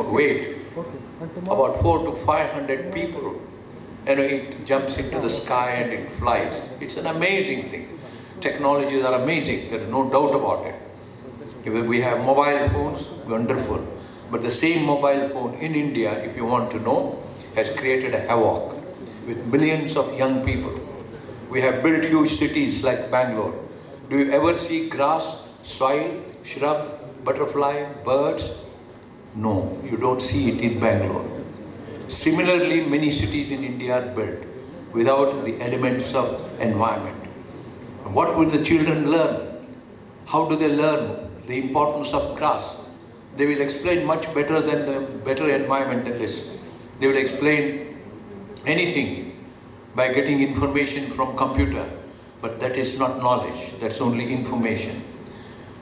weight, about 400 to 500 people. It jumps into the sky and it flies. It's an amazing thing. Technologies are amazing, there is no doubt about it. If we have mobile phones, wonderful. But the same mobile phone in India, if you want to know, has created a havoc with millions of young people. We have built huge cities like Bangalore. Do you ever see grass, soil, shrub, butterfly, birds? No, you don't see it in Bangalore. Similarly, many cities in India are built without the elements of environment. What will the children learn? How do they learn the importance of grass? They will explain much better than the better environmentalists. They will explain anything by getting information from computer. But that is not knowledge, that's only information.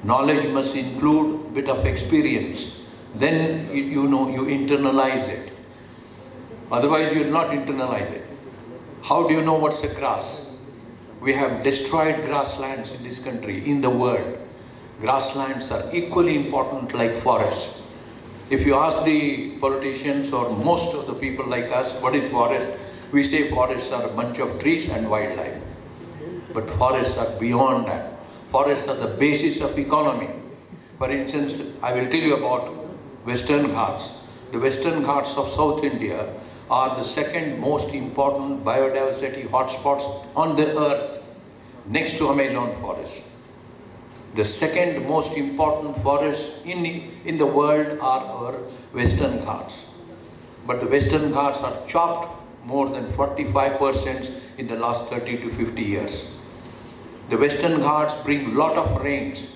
Knowledge must include a bit of experience. Then you internalize it. Otherwise you will not internalize it. How do you know what's a grass? We have destroyed grasslands in this country, in the world. Grasslands are equally important like forests. If you ask the politicians or most of the people like us, what is forest? We say forests are a bunch of trees and wildlife. But forests are beyond that. Forests are the basis of economy. For instance, I will tell you about Western Ghats. The Western Ghats of South India are the second most important biodiversity hotspots on the earth, next to Amazon forest. The second most important forests in the world are our Western Ghats. But the Western Ghats are chopped more than 45% in the last 30 to 50 years. The Western Ghats bring lot of rains.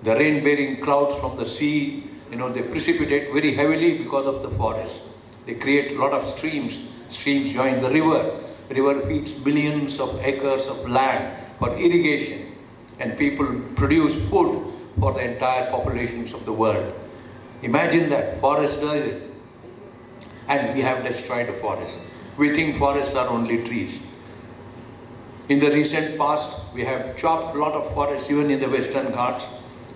The rain-bearing clouds from the sea, they precipitate very heavily because of the forest. They create a lot of streams. Streams join the river. River feeds millions of acres of land for irrigation. And people produce food for the entire populations of the world. Imagine that, forest does it. And we have destroyed the forest. We think forests are only trees. In the recent past, we have chopped a lot of forests even in the Western Ghats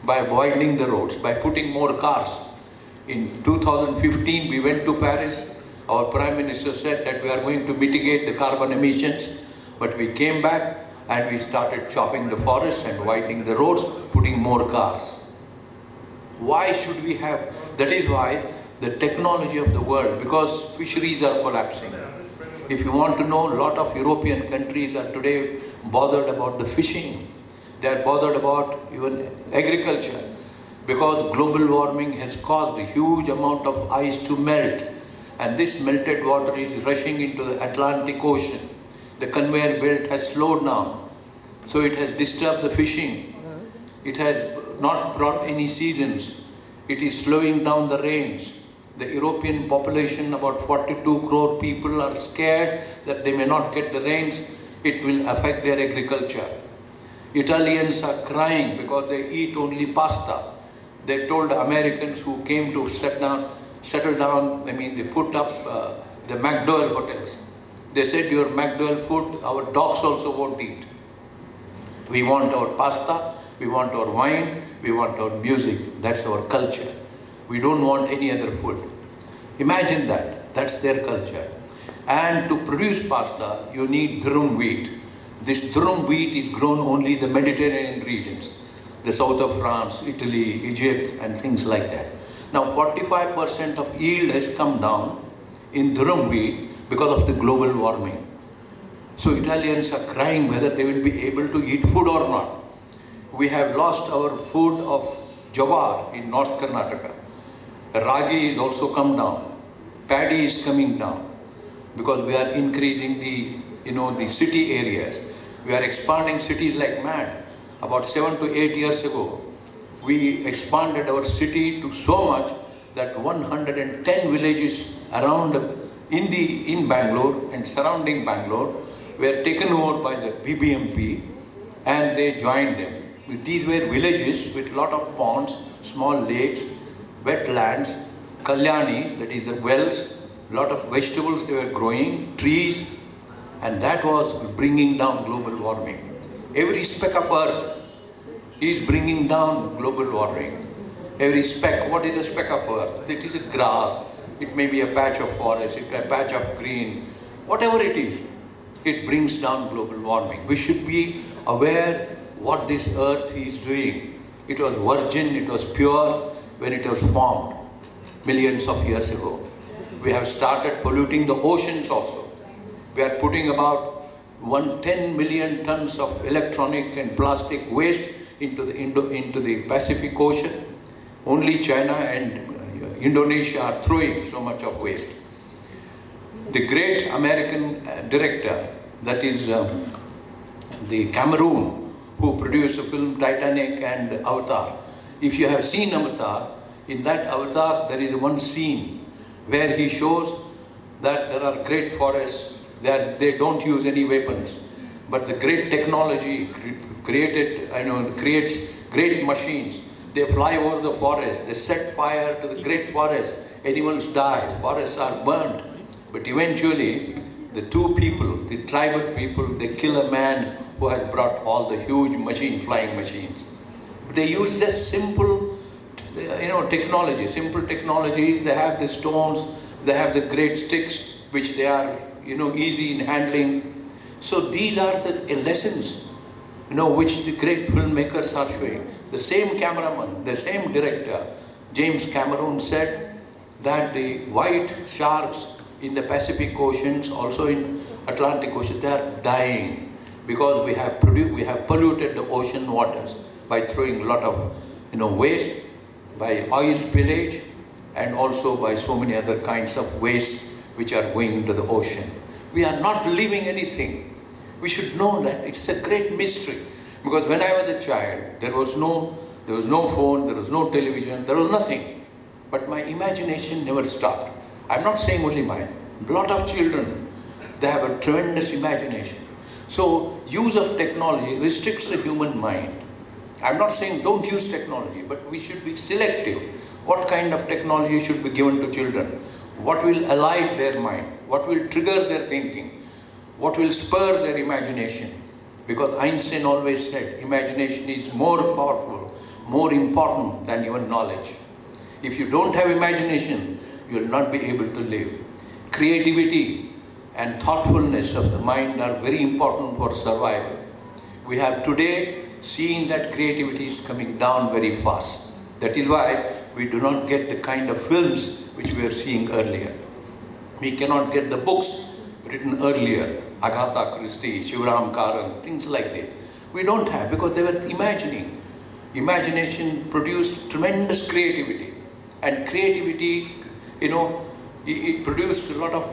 by widening the roads, by putting more cars. In 2015, we went to Paris. Our Prime Minister said that we are going to mitigate the carbon emissions, but we came back and we started chopping the forests and widening the roads, putting more cars. Why should we have? That is why the technology of the world, because fisheries are collapsing. If you want to know, a lot of European countries are today bothered about the fishing. They are bothered about even agriculture, because global warming has caused a huge amount of ice to melt, and this melted water is rushing into the Atlantic Ocean. The conveyor belt has slowed down, so it has disturbed the fishing. It has not brought any seasons. It is slowing down the rains. The European population, about 42 crore people, are scared that they may not get the rains. It will affect their agriculture. Italians are crying because they eat only pasta. They told Americans who came to settle down, they put up the McDowell hotels. They said, your McDowell food, our dogs also won't eat. We want our pasta, we want our wine, we want our music. That's our culture. We don't want any other food. Imagine that. That's their culture. And to produce pasta, you need durum wheat. This durum wheat is grown only in the Mediterranean regions, the south of France, Italy, Egypt, and things like that. Now, 45% of yield has come down in durum wheat because of the global warming. So Italians are crying whether they will be able to eat food or not. We have lost our food of jawar in North Karnataka. Ragi is also come down. Paddy is coming down because we are increasing the city areas. We are expanding cities like mad. About 7 to 8 years ago, we expanded our city to so much that 110 villages around in Bangalore and surrounding Bangalore were taken over by the BBMP and they joined them. These were villages with lot of ponds, small lakes, wetlands, kalyanis, that is the wells, lot of vegetables they were growing, trees, and that was bringing down global warming. Every speck of earth is bringing down global warming. Every speck, what is a speck of earth? It is a grass, it may be a patch of forest, it a patch of green, whatever it is, it brings down global warming. We should be aware what this earth is doing. It was virgin, it was pure when it was formed millions of years ago. We have started polluting the oceans also. We are putting about 10 million tons of electronic and plastic waste into the Pacific Ocean. Only China and Indonesia are throwing so much of waste. The great American director, that is the Cameroon, who produced the film Titanic and Avatar. If you have seen Avatar, in that Avatar there is one scene where he shows that there are great forests, that they don't use any weapons, but the great technology creates great machines. They fly over the forest, they set fire to the great forest, animals die, forests are burned. But eventually, the two people, the tribal people, they kill a man who has brought all the huge flying machines. They use just simple, technology, simple technologies. They have the stones, they have the great sticks, which they are, easy in handling. So these are the lessons, which the great filmmakers are showing. The same cameraman, the same director, James Cameron, said that the white sharks in the Pacific Oceans, also in Atlantic Ocean, they are dying because we have polluted the ocean waters by throwing a lot of waste, by oil spillage, and also by so many other kinds of waste which are going into the ocean. We are not leaving anything. We should know that. It's a great mystery. Because when I was a child, there was no phone, there was no television, there was nothing. But my imagination never stopped. I'm not saying only mine. A lot of children, they have a tremendous imagination. So use of technology restricts the human mind. I'm not saying don't use technology, but we should be selective. What kind of technology should be given to children? What will alight their mind? What will trigger their thinking? What will spur their imagination? Because Einstein always said, imagination is more powerful, more important than even knowledge. If you don't have imagination, you will not be able to live. Creativity and thoughtfulness of the mind are very important for survival. We have today seen that creativity is coming down very fast. That is why we do not get the kind of films which we were seeing earlier. We cannot get the books written earlier, Agatha Christie, Shivram Karan, things like that. We don't have, because they were imagining. Imagination produced tremendous creativity. And creativity, it produced a lot of,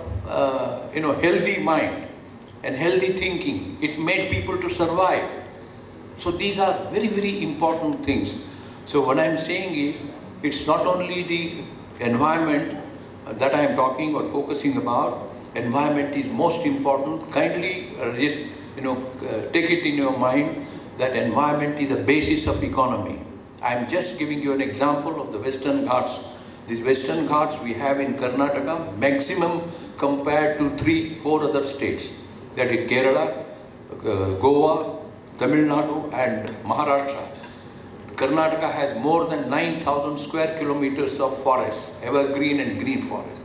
healthy mind and healthy thinking. It made people to survive. So these are very, very important things. So what I'm saying is, it's not only the environment that I am talking or focusing about. Environment is most important. Kindly take it in your mind that environment is a basis of economy. I am just giving you an example of the Western Ghats. These Western Ghats we have in Karnataka, maximum compared to 3-4 other states. That is Kerala, Goa, Tamil Nadu and Maharashtra. Karnataka has more than 9,000 square kilometers of forest, evergreen and green forest.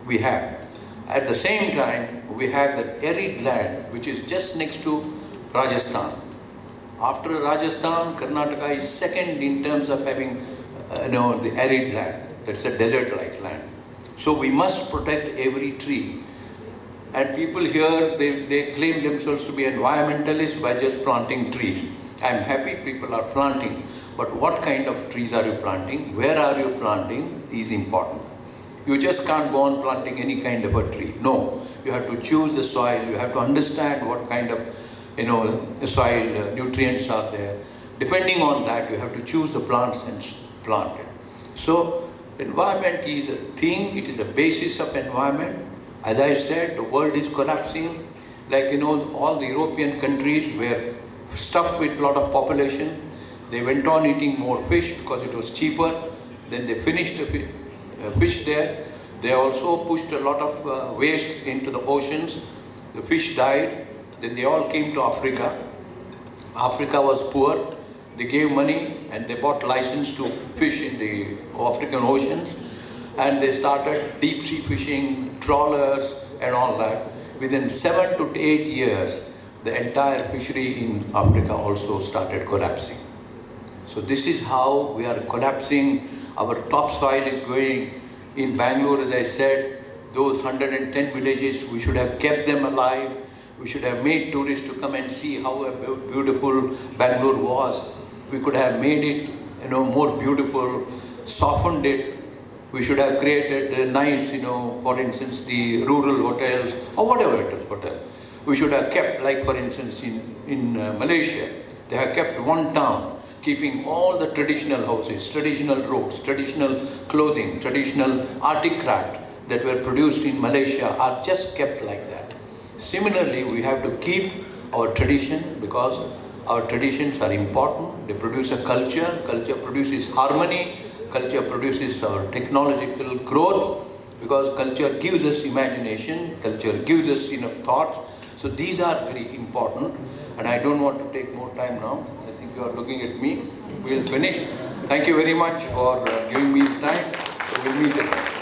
We have. At the same time, we have the arid land, which is just next to Rajasthan. After Rajasthan, Karnataka is second in terms of having, the arid land. That's a desert-like land. So we must protect every tree. And people here, they claim themselves to be environmentalists by just planting trees. I'm happy people are planting, but what kind of trees are you planting? Where are you planting is important. You just can't go on planting any kind of a tree. No, you have to choose the soil. You have to understand what kind of, soil nutrients are there. Depending on that, you have to choose the plants and plant it. So, environment is a thing. It is the basis of environment. As I said, the world is collapsing. Like, all the European countries were stuffed with a lot of population. They went on eating more fish because it was cheaper. Then they finished the fish there. They also pushed a lot of waste into the oceans. The fish died. Then they all came to Africa. Africa was poor. They gave money and they bought license to fish in the African oceans, and they started deep sea fishing, trawlers and all that. Within 7 to 8 years, the entire fishery in Africa also started collapsing. So this is how we are collapsing. Our topsoil is going. In Bangalore, as I said, those 110 villages, we should have kept them alive. We should have made tourists to come and see how beautiful Bangalore was. We could have made it, more beautiful, softened it. We should have created a nice, for instance, the rural hotels or whatever it is, hotel. We should have kept, like for instance, in Malaysia, they have kept one town, keeping all the traditional houses, traditional roads, traditional clothing, traditional articraft that were produced in Malaysia are just kept like that. Similarly, we have to keep our tradition because our traditions are important. They produce a culture, culture produces harmony, culture produces our technological growth, because culture gives us imagination, culture gives us enough thoughts. So these are very important, and I don't want to take more time now. I think you are looking at me. We'll finish. Thank you very much for giving me the time. So we'll meet again.